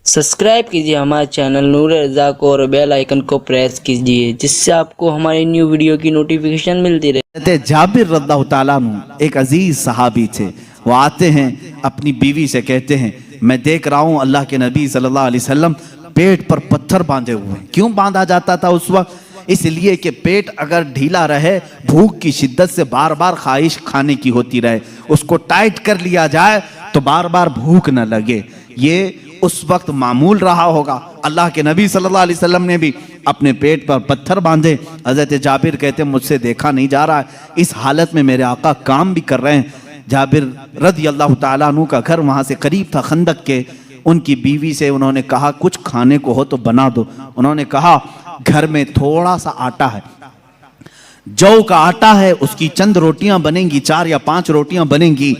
Subscribe कीजिए हमारे channel नूर रज़ा को और बेल आइकन को प्रेस कीजिए जिससे आपको हमारी न्यू वीडियो की नोटिफिकेशन मिलती रहे। जाबिर रज़ियल्लाहु ताला अन्हु एक अजीज सहाबी थे। वो आते हैं अपनी बीवी से कहते हैं, मैं देख रहा हूँ अल्लाह के नबी सल्लल्लाहु अलैहि वसल्लम पेट पर पत्थर बांधे हुए हैं। क्यों बांधा जाता था उस वक्त? इसलिए कि पेट अगर ढीला रहे, भूख की शिद्दत से बार बार ख्वाहिश खाने की होती रहे, उसको टाइट कर लिया जाए तो बार बार भूख न लगे। ये उस वक्त मामूल रहा होगा। अल्लाह के नबी सल्लल्लाहु अलैहि वसल्लम ने भी अपने पेट पर पत्थर बांधे। हज़रत जाबिर कहते हैं, मुझसे देखा नहीं जा रहा है, इस हालत में मेरे आका काम भी कर रहे हैं। जाबिर रज़ियल्लाहु ताला अन्हु का घर वहाँ से करीब था खंदक के। उनकी बीवी से उन्होंने कहा, कुछ खाने को हो तो बना दो। उन्होंने कहा, घर में थोड़ा सा आटा है, जौ का आटा है, उसकी चंद रोटियां बनेंगी, 4 या 5 रोटियां बनेंगी,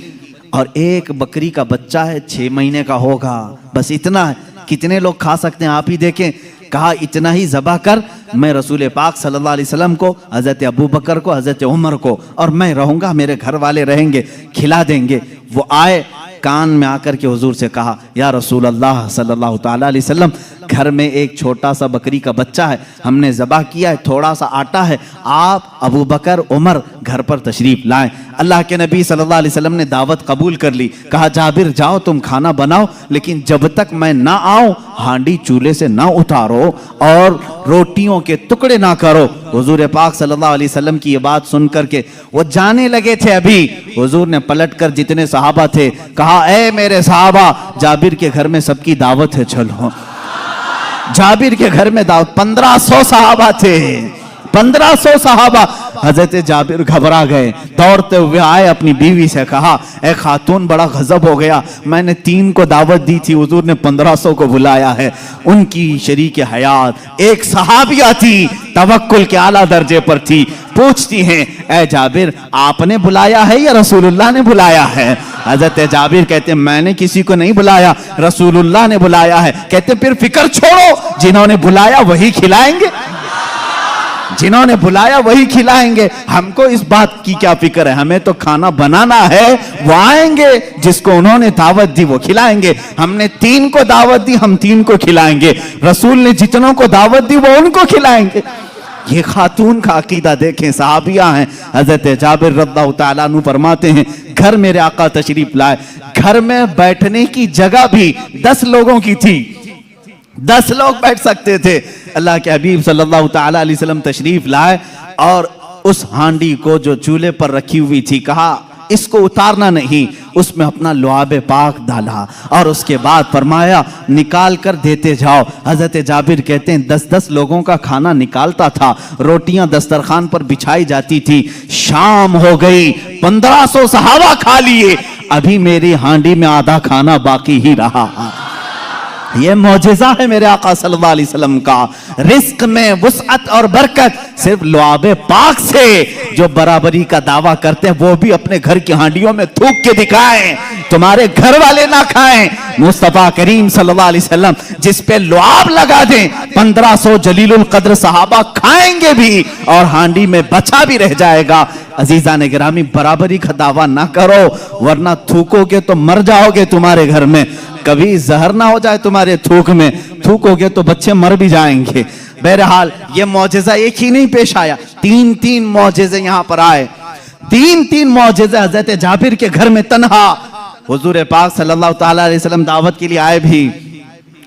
और एक बकरी का बच्चा है, 6 महीने का होगा, बस इतना है। कितने लोग खा सकते हैं आप ही देखें। कहा, इतना ही ज़बह कर, मैं रसूल पाक सल्लल्लाहु अलैहि वसल्लम को, हज़रत अबू बकर को, हज़रत उमर को, और मैं रहूँगा, मेरे घर वाले रहेंगे, खिला देंगे। वो आए, कान में आकर के हुजूर से कहा, या रसूल अल्लाह सल्लल्लाहु ताला अलैहि वसल्लम, घर में एक छोटा सा बकरी का बच्चा है, हमने ज़बह किया है, थोड़ा सा आटा है, आप अबू बकर उमर घर पर तशरीफ लाएं। अल्लाह के नबी सल्लल्लाहु अलैहि वसल्लम ने दावत कबूल कर ली। कहा, जाबिर जाओ तुम खाना बनाओ, लेकिन जब तक मैं ना आऊं हांडी चूल्हे से ना उतारो और रोटियों के टुकड़े ना करो। हुजूर पाक सल्लल्लाहु अलैहि वसल्लम की ये बात सुन करके वो जाने लगे थे। अभी हुजूर ने पलटकर जितने सहाबा थे कहा, ए मेरे सहाबा, जाबिर के घर में सबकी दावत है, चलो। जाबिर के घर में दावत, 1500 सहाबा थे, 1500 सहाबा। हजरत जाबिर घबरा गए, दौड़ते हुए आए, अपनी बीवी से कहा, ए खातून, बड़ा गजब हो गया, मैंने 3 को दावत दी थी, हुजूर ने 1500 को बुलाया है। उनकी शरीक हयात एक सहाबिया थी, तवक्कुल के आला दर्जे पर थी। पूछती हैं, ए जाबिर, आपने बुलाया है या रसूलुल्लाह ने बुलाया है? हजरत जाबिर कहते हैं, मैंने किसी को नहीं बुलाया, रसूलुल्लाह ने बुलाया है। कहते फिर फिक्र छोड़ो, जिन्होंने बुलाया वही खिलाएंगे, जिन्होंने बुलाया वही खिलाएंगे। हमको इस बात की क्या फिक्र है, हमें तो खाना बनाना है, वो आएंगे, जिसको उन्होंने दावत दी वो खिलाएंगे। हमने 3 को दावत दी, हम 3 को खिलाएंगे, रसूल ने जितनों को दावत दी वो उनको खिलाएंगे। ये खातून का अकीदा देखें, सहाबिया हैं। हजरत जाबिर रज़ियल्लाहु ताला अन्हु फरमाते हैं, घर मेरे आका तशरीफ लाए, घर में बैठने की जगह भी 10 लोगों की थी, 10 लोग बैठ सकते थे। अल्लाह के हबीब सल्लल्लाहु ताला अलैहि वसल्लम तशरीफ लाए और उस हांडी को जो चूल्हे पर रखी हुई थी, कहा, इसको उतारना नहीं, उसमें अपना लुआबे पाक डाला और उसके बाद फरमाया, निकाल कर देते जाओ। हजरत जाबिर कहते हैं, 10-10 लोगों का खाना निकालता था, रोटियां दस्तरखान पर बिछाई जाती थी। शाम हो गई, 1500 सहाबा खा लिए, अभी मेरी हांडी में आधा खाना बाकी ही रहा। ये मौजिज़ा है मेरे आका सल्लल्लाहु अलैहि वसल्लम का। रिस्क में वुसअत और बरकत सिर्फ लुआबे पाक से। जो बराबरी का दावा करते हैं वो भी अपने घर की हांडियों में थूक के दिखाएं, तुम्हारे घर वाले ना खाएं। मुस्तफा करीम सल्लल्लाहु अलैहि वसल्लम जिस पे लुआब लगा दें, 1500 जलीलुल कद्र सहाबा खाएंगे भी और हांडी में बचा भी रह जाएगा। अजीजा ने गिरामी, बराबरी का दावा ना करो, वरना थूकोगे तो मर जाओगे तुम्हारे घर में। कभी जहर ना हो जाए तुम्हारे थूक में, थूकोगे तो बच्चे मर भी जाएंगे। बहरहाल ये मौजिज़ा एक ही नहीं पेश आया, 3-3 मौजिज़े यहाँ पर आए, 3-3 मौजिज़े। हज़रत जाबिर के घर में तन्हा हुजूर पाक सल्लल्लाहु ताला अलैहि वसल्लम दावत के लिए आए भी।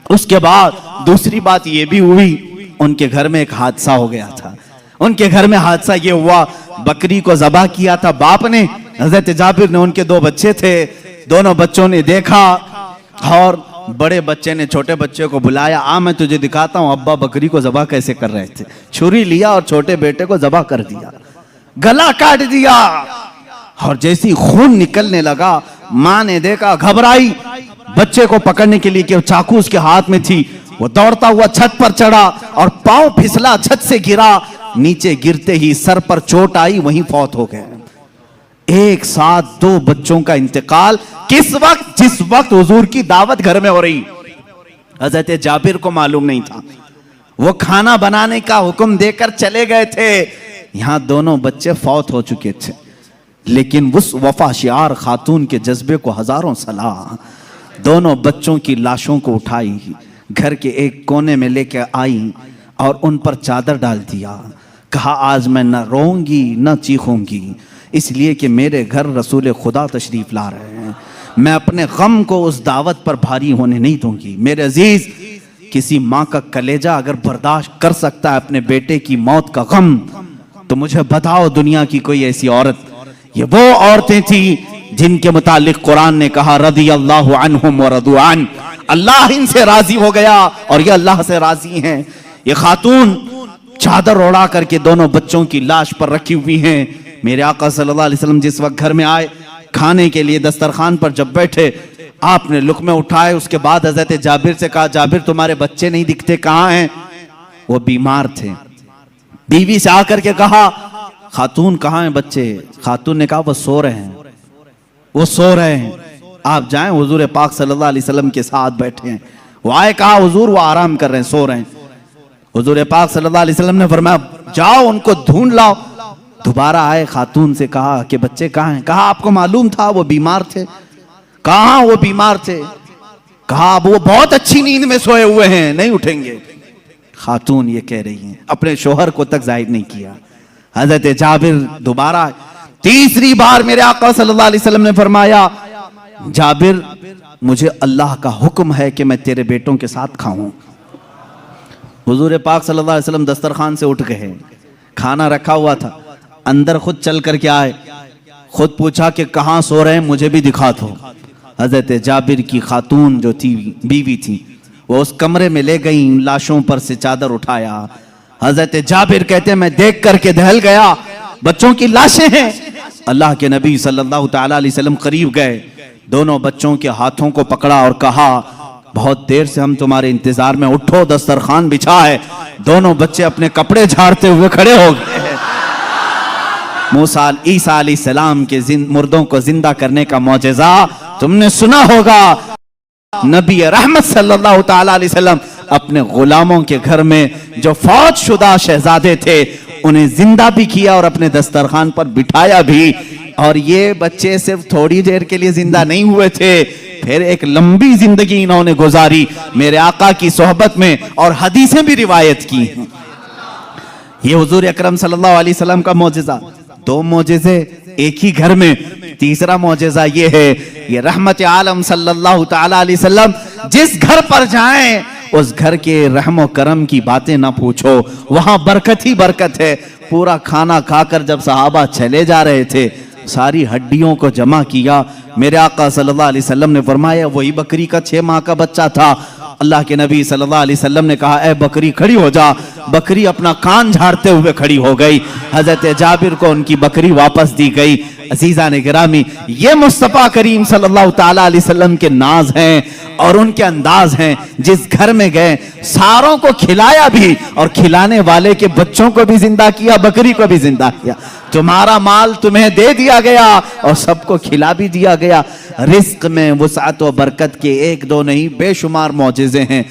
उसके बाद दूसरी बात ये भी हुई, उनके घर में एक हादसा हो गया था। उनके घर में हादसा ये हुआ, बकरी को ज़बह किया था बाप ने, हज़रत जाबिर ने, उनके 2 बच्चे थे, दोनों बच्चों ने देखा और बड़े बच्चे ने छोटे बच्चे को बुलाया, आ मैं तुझे दिखाता हूं अब्बा बकरी को ज़बह कैसे कर रहे थे। छुरी लिया और छोटे बेटे को ज़बह कर दिया, गला काट दिया। और जैसी खून निकलने लगा, मां ने देखा, घबराई, बच्चे को पकड़ने के लिए कि चाकू उसके हाथ में थी, वो दौड़ता हुआ छत पर चढ़ा और पांव फिसला, छत से गिरा, नीचे गिरते ही सर पर चोट आई, वहीं फौत हो गए। एक साथ 2 बच्चों का इंतकाल, किस वक्त? जिस वक्त हुजूर की दावत घर में हो रही। हजरत जाबिर को मालूम नहीं था, वो खाना बनाने का हुक्म देकर चले गए थे, यहां दोनों बच्चे फौत हो चुके थे। लेकिन उस वफाशियार खातून के जज्बे को हजारों सलाह, दोनों बच्चों की लाशों को उठाई, घर के एक कोने में लेकर आई और उन पर चादर डाल दिया। कहा आज मैं न रोऊंगी न चीखूंगी, इसलिए कि मेरे घर रसूल खुदा तशरीफ ला रहे हैं। मैं अपने गम को उस दावत पर भारी होने नहीं दूंगी। मेरे अजीज, किसी माँ का कलेजा अगर बर्दाश्त कर सकता है अपने बेटे की मौत का गम, तो मुझे बताओ दुनिया की कोई ऐसी औरत। ये वो औरतें थी जिनके मुतालिक कुरान ने कहा रदी अल्लाहु अन्हुम व रदू अन, अल्लाह इनसे राजी हो गया और ये अल्लाह से राजी हैं। ये खातून चादर ओढ़ा करके दोनों बच्चों की लाश पर रखी हुई हैं। मेरे आका सल्लल्लाहु अलैहि वसल्लम जिस वक्त घर में आए, खाने के लिए दस्तरखान पर जब बैठे, आपने लुक़मे उठाए। उसके बाद हज़रत जाबिर से कहा, जाबिर तुम्हारे बच्चे नहीं दिखते, कहाँ हैं? वो बीमार थे। बीवी से आकर के कहा, खातून कहाँ हैं बच्चे? खातून ने कहा वो सो रहे हैं, वो सो रहे हैं, आप जाएं। हुजूर पाक सल्लल्लाहु अलैहि वसल्लम के साथ बैठे हैं। वो आए, कहा हुजूर वो आराम कर रहे हैं, सो रहे हैं। हुजूर पाक सल्लल्लाहु अलैहि वसल्लम ने फरमाया जाओ उनको ढूंढ लाओ। दोबारा आए, खातून से कहा कि बच्चे कहाँ हैं? कहा आपको मालूम था वो बीमार थे। कहाँ वो बीमार थे? कहा वो बहुत अच्छी नींद में सोए हुए हैं, नहीं उठेंगे। खातून ये कह रही हैं, अपने शोहर को तक जाहिर नहीं किया। हजरत जाबिर दोबारा, तीसरी बार मेरे आका सल्लल्लाहु अलैहि वसल्लम ने फरमाया जाबिर मुझे अल्लाह का हुक्म है कि मैं तेरे बेटों के साथ खाऊं। हुजूर पाक सल्लल्लाहु अलैहि वसल्लम दस्तरखान से उठ गए, खाना रखा हुआ था, अंदर खुद चल करके आए, खुद पूछा कि कहाँ सो रहे हैं, मुझे भी दिखा दो। हजरत जाबिर की खातून जो थी, बीवी थी, वो उस कमरे में ले गई, लाशों पर से चादर उठाया। हजरत जाबिर कहते हैं मैं देख करके दहल गया, बच्चों की लाशें हैं। अल्लाह के नबी सल्लल्लाहु ताला अलैहि वसल्लम करीब गए, दोनों बच्चों के हाथों को पकड़ा और कहा बहुत देर से हम तुम्हारे इंतजार में, उठो दस्तरखान बिछा है। दोनों बच्चे अपने कपड़े झाड़ते हुए खड़े हो गए। मूसा ईसा अलैहिस्सलाम के मुर्दों को जिंदा करने का मौजज़ा तुमने सुना होगा। नबी रहमत सल्लल्लाहु ताला अलैहि वसल्लम अपने गुलामों के घर में जो फौत शुदा शहजादे थे उन्हें जिंदा भी किया और अपने दस्तरखान पर बिठाया भी। और ये बच्चे सिर्फ थोड़ी देर के लिए जिंदा नहीं हुए थे, फिर एक लंबी जिंदगी इन्होंने गुजारी मेरे आका की सोहबत में, और हदीसें भी रिवायत की। ये हुजूर अकरम सल्लल्लाहु अलैहि वसल्लम का मौजज़ा। दो मौजज़े एक ही घर में। तीसरा मौजज़ा ये है, ये रहमत आलम सल्लल्लाहु ताला अलैहि वसल्लम जिस घर पर जाएं उस घर के रहमो करम की बातें ना पूछो, वहां बरकत ही बरकत है। पूरा खाना खाकर जब सहाबा चले जा रहे थे, सारी हड्डियों को जमा किया। मेरे आका सल्लल्लाहु अलैहि वसल्लम ने फरमाया वही बकरी का 6 माह का बच्चा था। अल्लाह के नबी सल्लल्लाहु अलैहि वसल्लम ने कहा ए बकरी खड़ी हो जा। बकरी अपना कान झाड़ते हुए खड़ी हो गई। हजरत जाबिर को उनकी बकरी वापस दी गई। अजीजा ने गिरामी, ये मुस्तफ़ा करीम सल्लल्लाहु ताला अलैहि वसल्लम के नाज हैं और उनके अंदाज हैं। जिस घर में गए सारों को खिलाया भी और खिलाने वाले के बच्चों को भी जिंदा किया, बकरी को भी जिंदा किया। तुम्हारा माल तुम्हें दे दिया गया और सबको खिला भी दिया गया। रिस्क में वुसअत व बरकत के एक दो नहीं बेशुमार मौजज़े हैं।